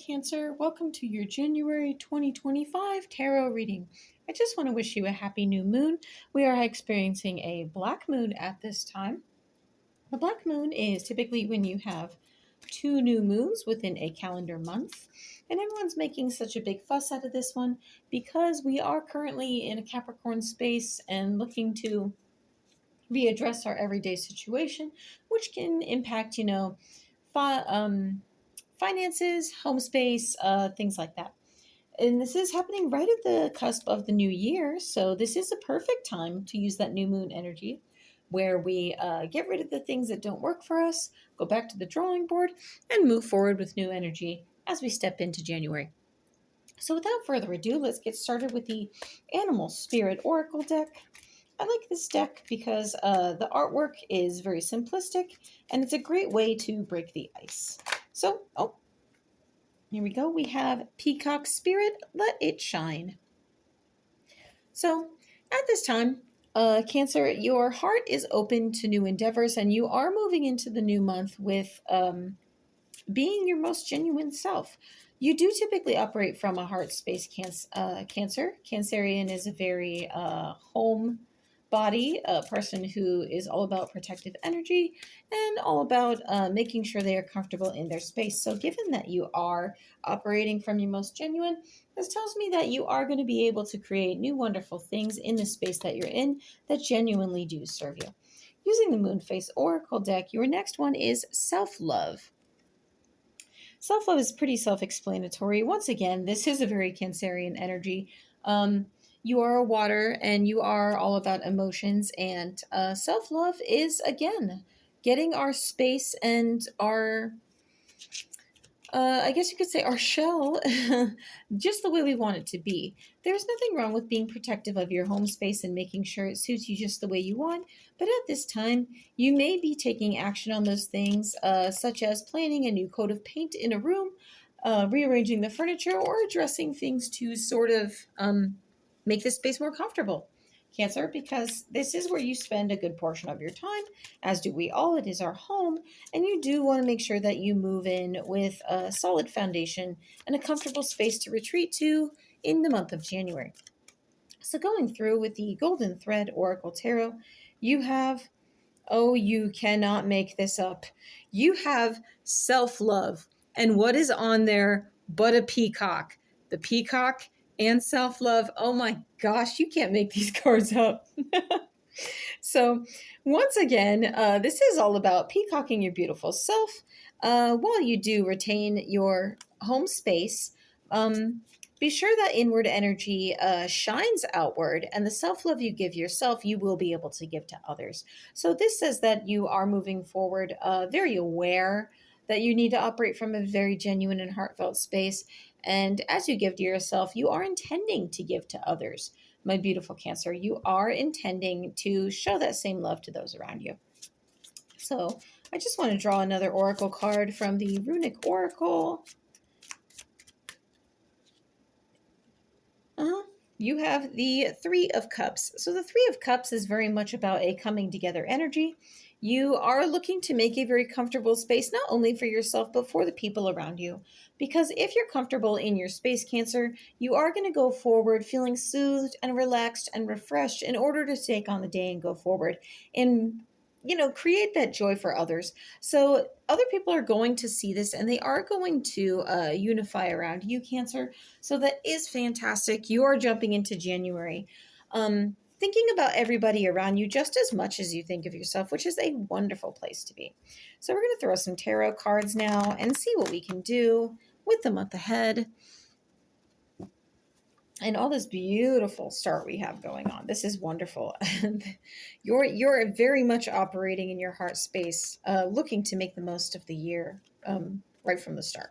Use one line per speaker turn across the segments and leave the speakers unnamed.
Cancer. Welcome to your January 2025 tarot reading. I just want to wish you a happy new moon. We are experiencing a black moon at this time. The black moon is typically when you have two new moons within a calendar month, and everyone's making such a big fuss out of this one because we are currently in a Capricorn space and looking to readdress our everyday situation, which can impact, finances, home space, things like that. And this is happening right at the cusp of the new year. So this is a perfect time to use that new moon energy where we get rid of the things that don't work for us, go back to the drawing board, and move forward with new energy as we step into January. So without further ado, let's get started with the Animal Spirit Oracle deck. I like this deck because the artwork is very simplistic and it's a great way to break the ice. So, here we go. We have Peacock Spirit, Let It Shine. So, at this time, Cancer, your heart is open to new endeavors and you are moving into the new month with being your most genuine self. You do typically operate from a heart space, Cancer. Cancerian is a very home body, a person who is all about protective energy and all about making sure they are comfortable in their space. So given that you are operating from your most genuine, this tells me that you are going to be able to create new wonderful things in the space that you're in that genuinely do serve you. Using the Moonface Oracle deck, your next one is self-love. Self-love is pretty self-explanatory. Once again, this is a very Cancerian energy. You are a water and you are all about emotions, and self-love is, again, getting our space and our, I guess you could say our shell just the way we want it to be. There's nothing wrong with being protective of your home space and making sure it suits you just the way you want, but at this time, you may be taking action on those things, such as planning a new coat of paint in a room, rearranging the furniture, or addressing things to sort of make this space more comfortable, Cancer, because this is where you spend a good portion of your time, as do we all. It is our home, and you do want to make sure that you move in with a solid foundation and a comfortable space to retreat to in the month of January. So going through with the Golden Thread Oracle Tarot, you have, oh, you cannot make this up, you have self-love. And what is on there but a peacock? The peacock and self-love. Oh my gosh, you can't make these cards up. So once again, this is all about peacocking your beautiful self while you do retain your home space. Be sure that inward energy shines outward, and the self-love you give yourself, you will be able to give to others. So this says that you are moving forward very aware that you need to operate from a very genuine and heartfelt space. And as you give to yourself, you are intending to give to others. My beautiful Cancer, you are intending to show that same love to those around you. So I just want to draw another oracle card from the Runic Oracle. You have the Three of Cups. So the Three of Cups is very much about a coming together energy. You are looking to make a very comfortable space, not only for yourself, but for the people around you. Because if you're comfortable in your space, Cancer, you are going to go forward feeling soothed and relaxed and refreshed in order to take on the day and go forward and, create that joy for others. So other people are going to see this and they are going to unify around you, Cancer. So that is fantastic. You are jumping into January. Thinking about everybody around you just as much as you think of yourself, which is a wonderful place to be. So we're going to throw some tarot cards now and see what we can do with the month ahead and all this beautiful start we have going on. This is wonderful. You're very much operating in your heart space, looking to make the most of the year right from the start.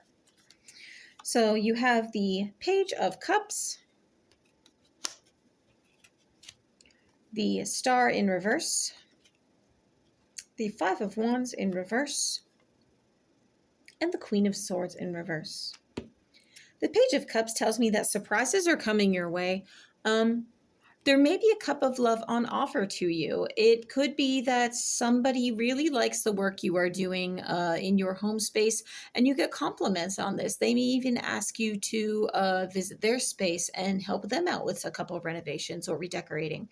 So you have the Page of Cups, the Star in reverse, the Five of Wands in reverse, and the Queen of Swords in reverse. The Page of Cups tells me that surprises are coming your way. There may be a cup of love on offer to you. It could be that somebody really likes the work you are doing in your home space, and you get compliments on this. They may even ask you to visit their space and help them out with a couple of renovations or redecorating.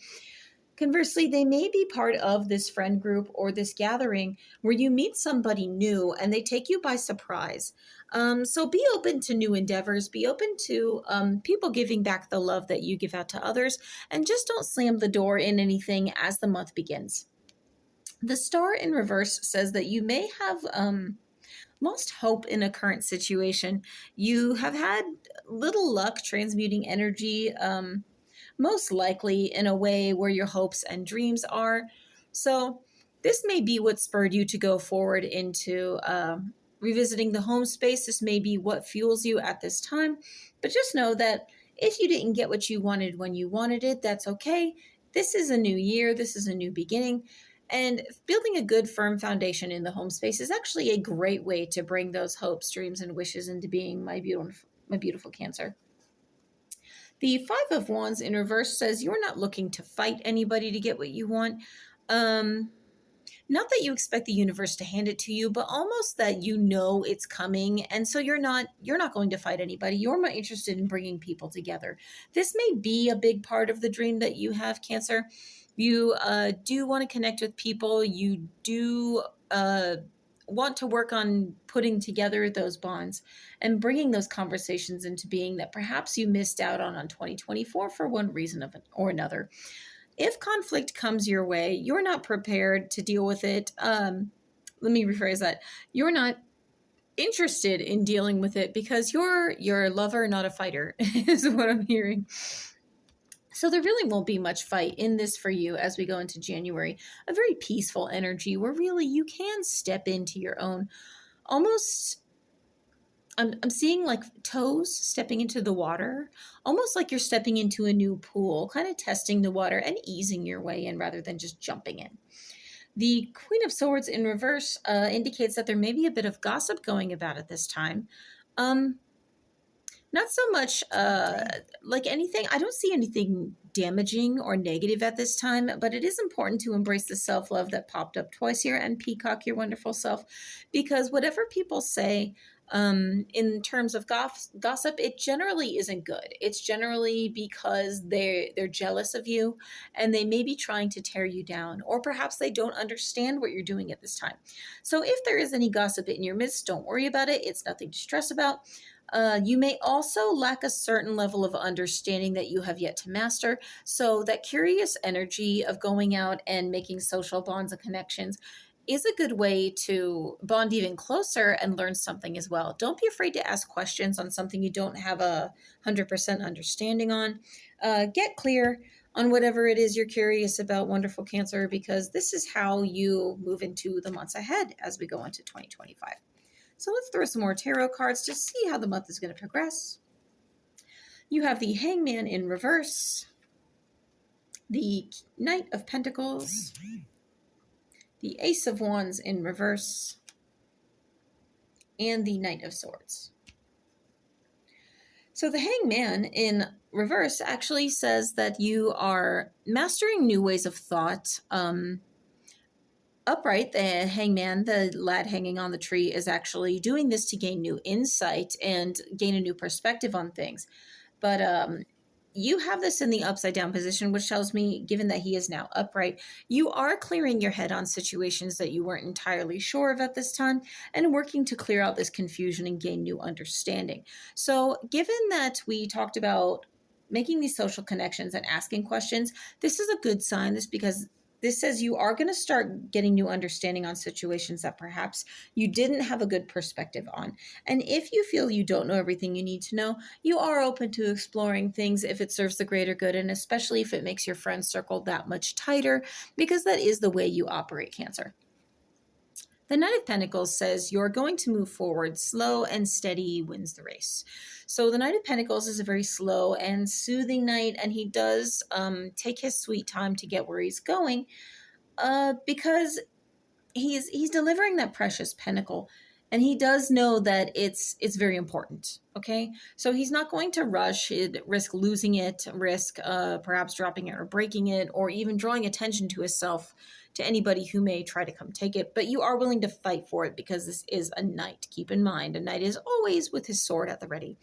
Conversely, they may be part of this friend group or this gathering where you meet somebody new and they take you by surprise. So be open to new endeavors, be open to people giving back the love that you give out to others, and just don't slam the door in anything as the month begins. The star in reverse says that you may have lost hope in a current situation. You have had little luck transmuting energy. Most likely in a way where your hopes and dreams are. So, this may be what spurred you to go forward into revisiting the home space. This may be what fuels you at this time. But just know that if you didn't get what you wanted when you wanted it, that's okay. This is a new year, this is a new beginning. And building a good, firm foundation in the home space is actually a great way to bring those hopes, dreams, and wishes into being, my beautiful Cancer. The Five of Wands in reverse says you're not looking to fight anybody to get what you want. Um, Not that you expect the universe to hand it to you, but almost that you know it's coming, and so you're not going to fight anybody. You're more interested in bringing people together. This may be a big part of the dream that you have, Cancer. You do want to connect with people. You do want to work on putting together those bonds and bringing those conversations into being that perhaps you missed out on 2024 for one reason or another. If conflict comes your way, you're not prepared to deal with it. Let me rephrase that. You're not interested in dealing with it because you're a lover, not a fighter, is what I'm hearing. So there really won't be much fight in this for you as we go into January. A very peaceful energy where really you can step into your own almost. I'm seeing like toes stepping into the water, almost like you're stepping into a new pool, kind of testing the water and easing your way in rather than just jumping in. The Queen of Swords in reverse indicates that there may be a bit of gossip going about at this time. Um, Not so much like anything. I don't see anything damaging or negative at this time, but it is important to embrace the self love that popped up twice here and peacock your wonderful self, because whatever people say in terms of gossip, it generally isn't good. It's generally because they're jealous of you and they may be trying to tear you down, or perhaps they don't understand what you're doing at this time. So if there is any gossip in your midst, don't worry about it. It's nothing to stress about. You may also lack a certain level of understanding that you have yet to master. So, that curious energy of going out and making social bonds and connections is a good way to bond even closer and learn something as well. Don't be afraid to ask questions on something you don't have 100% understanding on. Get clear on whatever it is you're curious about, wonderful Cancer, because this is how you move into the months ahead as we go into 2025. So let's throw some more tarot cards to see how the month is going to progress. You have the Hangman in reverse, the Knight of Pentacles, the Ace of Wands in reverse, and the Knight of Swords. So the Hangman in reverse actually says that you are mastering new ways of thought. Upright, the hangman, the lad hanging on the tree, is actually doing this to gain new insight and gain a new perspective on things. But you have this in the upside down position, which tells me, given that he is now upright, you are clearing your head on situations that you weren't entirely sure of at this time and working to clear out this confusion and gain new understanding. So given that we talked about making these social connections and asking questions, this is a good sign. This says you are going to start getting new understanding on situations that perhaps you didn't have a good perspective on. And if you feel you don't know everything you need to know, you are open to exploring things if it serves the greater good, and especially if it makes your friend circle that much tighter, because that is the way you operate, Cancer. The Knight of Pentacles says you're going to move forward. Slow and steady wins the race. So the Knight of Pentacles is a very slow and soothing knight, and he does take his sweet time to get where he's going because he's delivering that precious pentacle. and he does know that it's very important. Okay, so he's not going to rush it, risk losing it, risk perhaps dropping it or breaking it, or even drawing attention to himself to anybody who may try to come take it. But you are willing to fight for it because this is a knight. Keep in mind, a knight is always with his sword at the ready.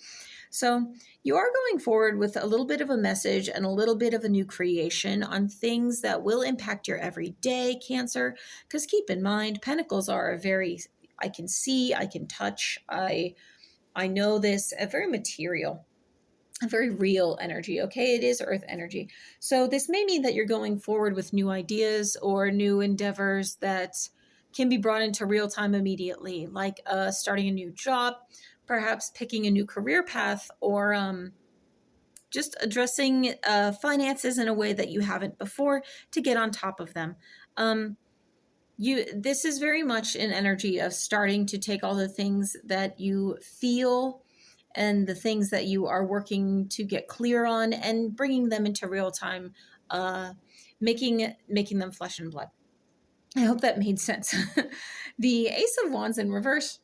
So you are going forward with a little bit of a message and a little bit of a new creation on things that will impact your everyday, Cancer. Because keep in mind, pentacles are a very, I can see, I can touch, I know this, a very material, a very real energy. Okay, it is earth energy. So this may mean that you're going forward with new ideas or new endeavors that can be brought into real time immediately, like starting a new job, perhaps picking a new career path, or just addressing finances in a way that you haven't before to get on top of them. This is very much an energy of starting to take all the things that you feel and the things that you are working to get clear on and bringing them into real time, making them flesh and blood. I hope that made sense. The Ace of Wands in reverse,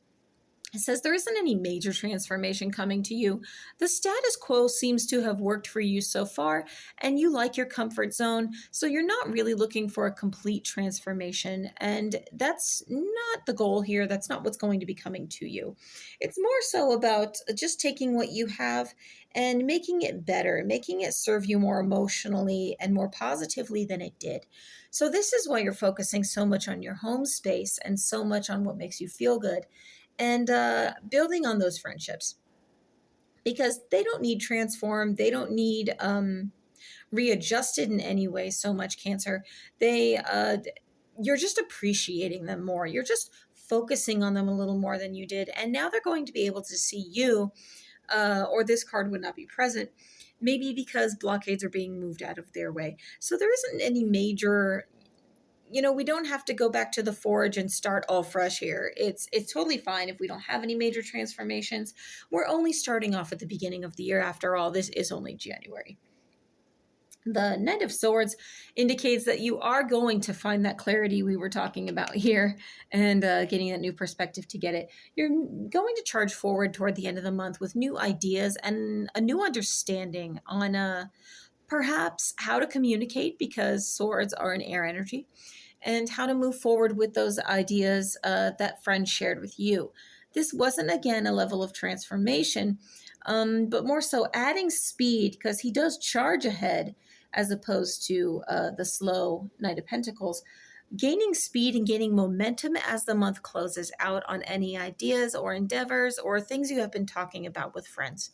it says there isn't any major transformation coming to you. The status quo seems to have worked for you so far, and you like your comfort zone, so you're not really looking for a complete transformation. And that's not the goal here. That's not what's going to be coming to you. It's more so about just taking what you have and making it better, making it serve you more emotionally and more positively than it did. So, this is why you're focusing so much on your home space and so much on what makes you feel good and building on those friendships, because they don't need transformed, they don't need readjusted in any way so much, Cancer. They you're just appreciating them more, you're just focusing on them a little more than you did, and now they're going to be able to see you, or this card would not be present, maybe because blockades are being moved out of their way. So there isn't any major, we don't have to go back to the forge and start all fresh here. It's totally fine if we don't have any major transformations. We're only starting off at the beginning of the year. After all, this is only January. The Knight of Swords indicates that you are going to find that clarity we were talking about here, and getting that new perspective to get it. You're going to charge forward toward the end of the month with new ideas and a new understanding on perhaps how to communicate, because swords are an air energy, and how to move forward with those ideas that friend shared with you. This wasn't, again, a level of transformation, but more so adding speed, because he does charge ahead as opposed to the slow Knight of Pentacles. Gaining speed and gaining momentum as the month closes out on any ideas or endeavors or things you have been talking about with friends.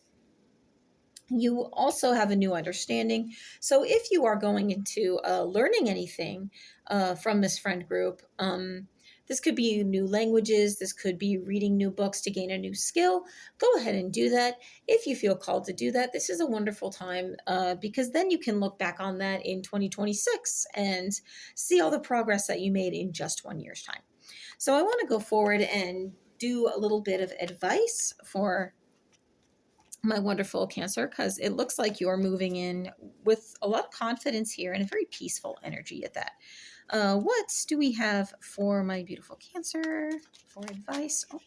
You also have a new understanding. So if you are going into learning anything from this friend group, this could be new languages, this could be reading new books to gain a new skill. Go ahead and do that. If you feel called to do that, this is a wonderful time, because then you can look back on that in 2026 and see all the progress that you made in just 1 year's time. So I want to go forward and do a little bit of advice for my wonderful Cancer, because it looks like you're moving in with a lot of confidence here and a very peaceful energy at that. What do we have for my beautiful Cancer for advice? Oh.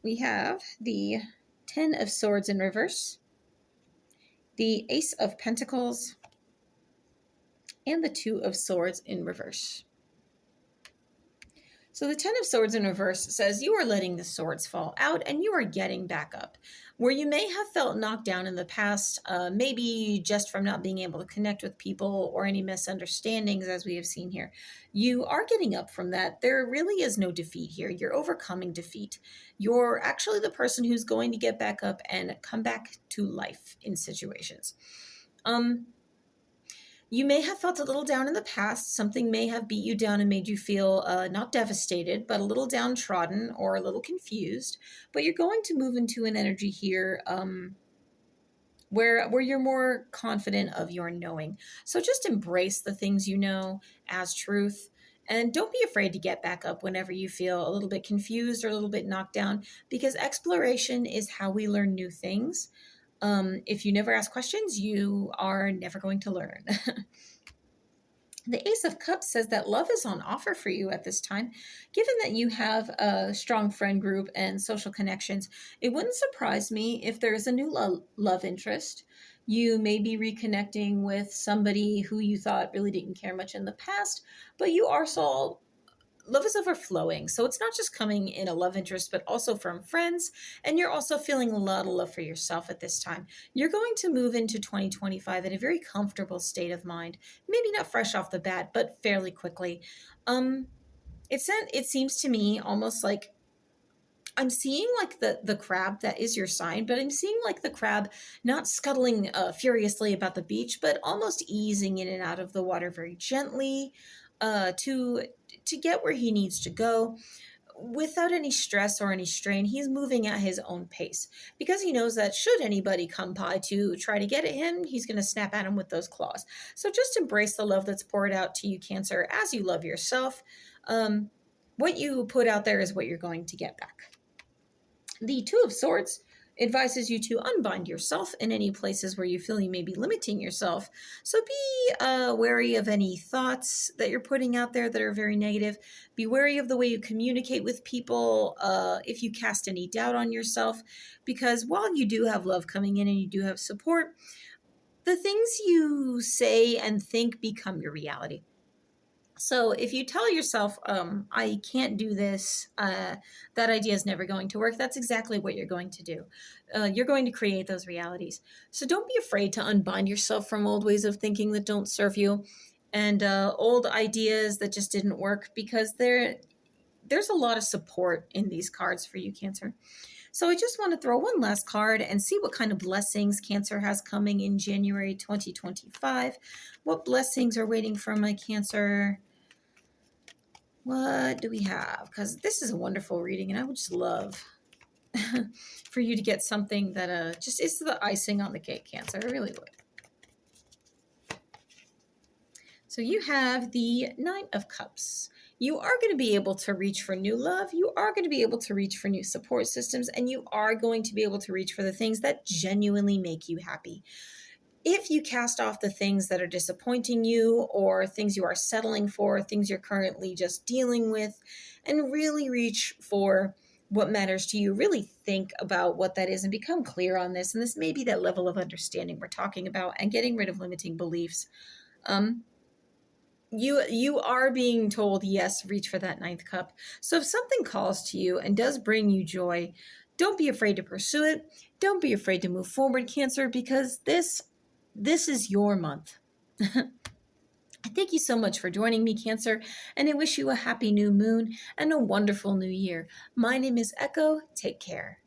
We have the 10 of Swords in reverse, the Ace of Pentacles, and the 2 of Swords in reverse. So the 10 of Swords in reverse says you are letting the swords fall out and you are getting back up. Where you may have felt knocked down in the past, maybe just from not being able to connect with people or any misunderstandings, as we have seen here, you are getting up from that. There really is no defeat here. You're overcoming defeat. You're actually the person who's going to get back up and come back to life in situations. You may have felt a little down in the past. Something may have beat you down and made you feel not devastated, but a little downtrodden or a little confused. But you're going to move into an energy here where you're more confident of your knowing. So just embrace the things you know as truth. And don't be afraid to get back up whenever you feel a little bit confused or a little bit knocked down, because exploration is how we learn new things. If you never ask questions, you are never going to learn. The Ace of Cups says that love is on offer for you at this time. Given that you have a strong friend group and social connections, it wouldn't surprise me if there is a new love interest. You may be reconnecting with somebody who you thought really didn't care much in the past, but you also love is overflowing. So it's not just coming in a love interest, but also from friends. And you're also feeling a lot of love for yourself at this time. You're going to move into 2025 in a very comfortable state of mind. Maybe not fresh off the bat, but fairly quickly. Um, it seems to me almost like I'm seeing like the crab that is your sign, but I'm seeing like the crab not scuttling furiously about the beach, but almost easing in and out of the water very gently, to get where he needs to go without any stress or any strain. He's moving at his own pace because he knows that should anybody come by to try to get at him, he's going to snap at him with those claws. So just embrace the love that's poured out to you, Cancer, as you love yourself. What you put out there is what you're going to get back. The Two of Swords advises you to unbind yourself in any places where you feel you may be limiting yourself. So be wary of any thoughts that you're putting out there that are very negative. Be wary of the way you communicate with people if you cast any doubt on yourself, because while you do have love coming in and you do have support, the things you say and think become your reality. So if you tell yourself, I can't do this, that idea is never going to work, that's exactly what you're going to do. You're going to create those realities. So don't be afraid to unbind yourself from old ways of thinking that don't serve you and old ideas that just didn't work, because there's a lot of support in these cards for you, Cancer. So I just want to throw one last card and see what kind of blessings Cancer has coming in January 2025. What blessings are waiting for my Cancer? What do we have? Because this is a wonderful reading, and I would just love for you to get something that just is the icing on the cake, Cancer. I really would. So you have the Nine of Cups. You are going to be able to reach for new love. You are going to be able to reach for new support systems, and you are going to be able to reach for the things that genuinely make you happy. If you cast off the things that are disappointing you, or things you are settling for, things you're currently just dealing with, and really reach for what matters to you, really think about what that is and become clear on this. And this may be that level of understanding we're talking about and getting rid of limiting beliefs. You are being told, yes, reach for that ninth cup. So if something calls to you and does bring you joy, don't be afraid to pursue it. Don't be afraid to move forward, Cancer, because this is your month. Thank you so much for joining me, Cancer, and I wish you a happy new moon and a wonderful new year. My name is Echo. Take care.